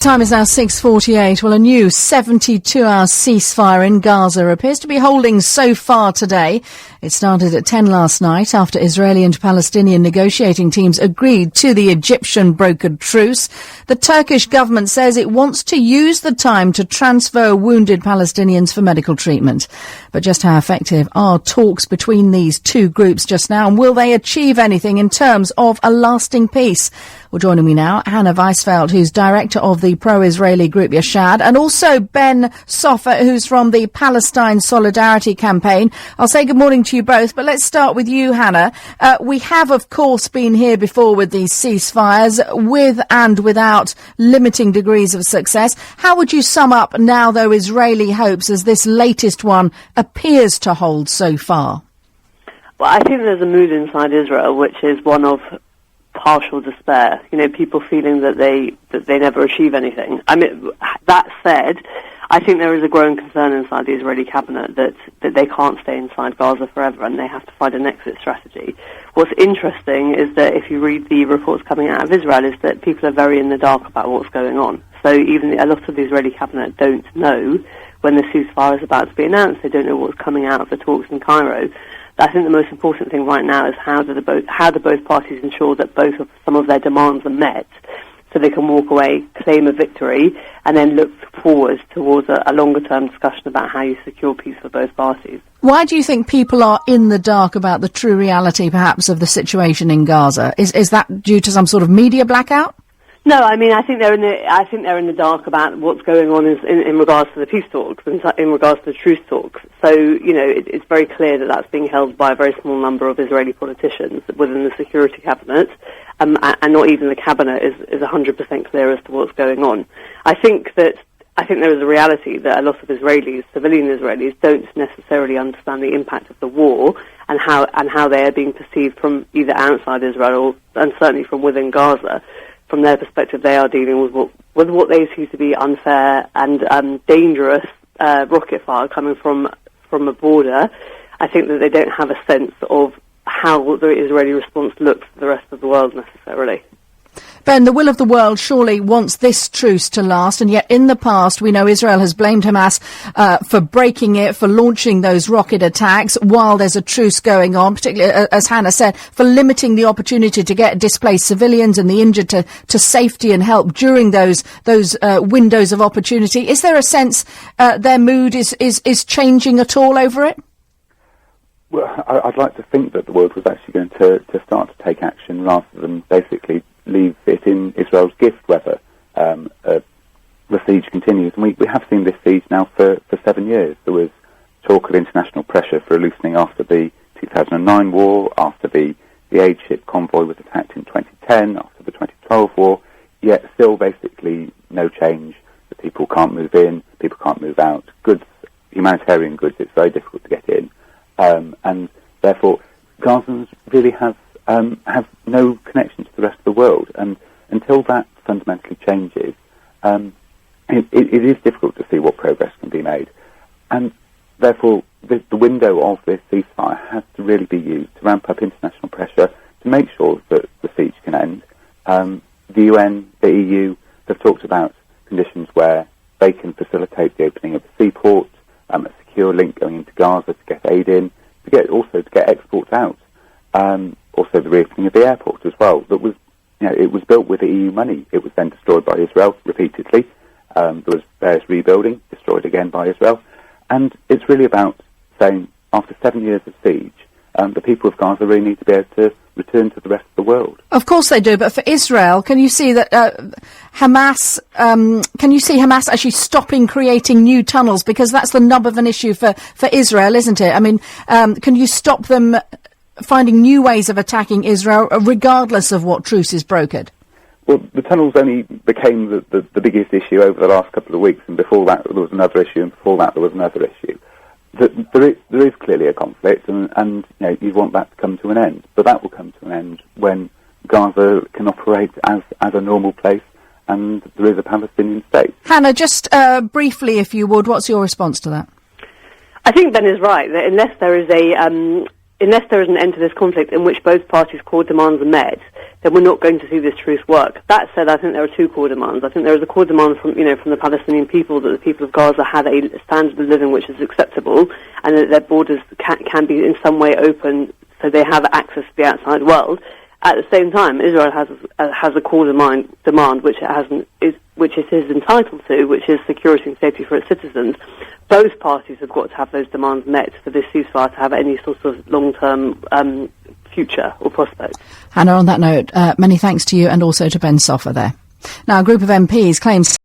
Time is now 6:48. Well, a new 72-hour ceasefire in Gaza appears to be holding so far today. It started at 10 last night after Israeli and Palestinian negotiating teams agreed to the Egyptian brokered truce. The Turkish government says it wants to use the time to transfer wounded Palestinians for medical treatment. But just how effective are talks between these two groups just now, and will they achieve anything in terms of a lasting peace? Well, joining me now, Hannah Weisfeld, who's director of the pro-Israeli group Yachad, and also Ben Soffer, who's from the Palestine Solidarity Campaign. I'll say good morning to you both, but let's start with you, Hannah. We have, of course, been here before with these ceasefires, with and without limiting degrees of success. How would you sum up now, though, Israeli hopes as this latest one appears to hold so far? Well, I think there's a mood inside Israel which is one of partial despair. You know, people feeling that they never achieve anything. I mean, that said, I think there is a growing concern inside the Israeli cabinet that they can't stay inside Gaza forever and they have to find an exit strategy. What's interesting is that if you read the reports coming out of Israel is that people are very in the dark about what's going on. So even a lot of the Israeli cabinet don't know when the ceasefire is about to be announced. They don't know what's coming out of the talks in Cairo. I think the most important thing right now is how do both parties ensure that some of their demands are met, so they can walk away, claim a victory, and then look forward towards a longer-term discussion about how you secure peace for both parties. Why do you think people are in the dark about the true reality, perhaps, of the situation in Gaza? Is that due to some sort of media blackout? No, I mean, I think they're in the dark about what's going on in regards to the peace talks, in regards to the truce talks. So, you know, it's very clear that that's being held by a very small number of Israeli politicians within the security cabinet, and not even the cabinet is 100% clear as to what's going on. I think there is a reality that a lot of Israelis, civilian Israelis, don't necessarily understand the impact of the war and how they are being perceived from either outside Israel and certainly from within Gaza. From their perspective, they are dealing with what they see to be unfair and dangerous rocket fire coming from a border. I think that they don't have a sense of how the Israeli response looks to the rest of the world necessarily. Ben, the will of the world surely wants this truce to last, and yet in the past we know Israel has blamed Hamas for breaking it, for launching those rocket attacks while there's a truce going on, particularly, as Hannah said, for limiting the opportunity to get displaced civilians and the injured to safety and help during those windows of opportunity. Is there a sense their mood is changing at all over it? Well, I'd like to think that the world was actually going to start to take action rather than basically leave it in Israel's gift whether the siege continues. And we have seen this siege now for 7 years. There was talk of international pressure for a loosening after the 2009 war, after the aid ship convoy was attacked in 2010, after the 2012 war, yet still basically no change. The people can't move in, people can't move out. Goods, humanitarian goods, it's very difficult to get in. And therefore, Gazans really have no connection to the rest of the world, and until that fundamentally changes, it is difficult to see what progress can be made. And therefore, the window of this ceasefire has to really be used to ramp up international pressure to make sure that the siege can end. The UN, the EU, have talked about conditions where they can facilitate the opening of the seaport, a secure link going into Gaza to get aid in, to get exports out. Also the reopening of the airport as well. That was, it was built with the EU money. It was then destroyed by Israel repeatedly. There was various rebuilding, destroyed again by Israel. And it's really about saying, after 7 years of siege, the people of Gaza really need to be able to return to the rest of the world. Of course they do, but for Israel, can you see that Hamas actually stopping creating new tunnels? Because that's the nub of an issue for Israel, isn't it? I mean, can you stop them finding new ways of attacking Israel, regardless of what truce is brokered? Well, the tunnels only became the biggest issue over the last couple of weeks, and before that there was another issue, and before that there was another issue. There is clearly a conflict, and you want that to come to an end, but that will come to an end when Gaza can operate as a normal place, and there is a Palestinian state. Hannah, just briefly, if you would, what's your response to that? I think Ben is right, that unless there is unless there is an end to this conflict in which both parties' core demands are met, then we're not going to see this truce work. That said, I think there are two core demands. I think there is a core demand from the Palestinian people that the people of Gaza have a standard of living which is acceptable, and that their borders can be in some way open so they have access to the outside world. At the same time, Israel has a core demand which it is entitled to, which is security and safety for its citizens. Both parties have got to have those demands met for this ceasefire to have any sort of long-term future or prospect. Hannah, on that note, many thanks to you and also to Ben Soffer there. Now, a group of MPs claims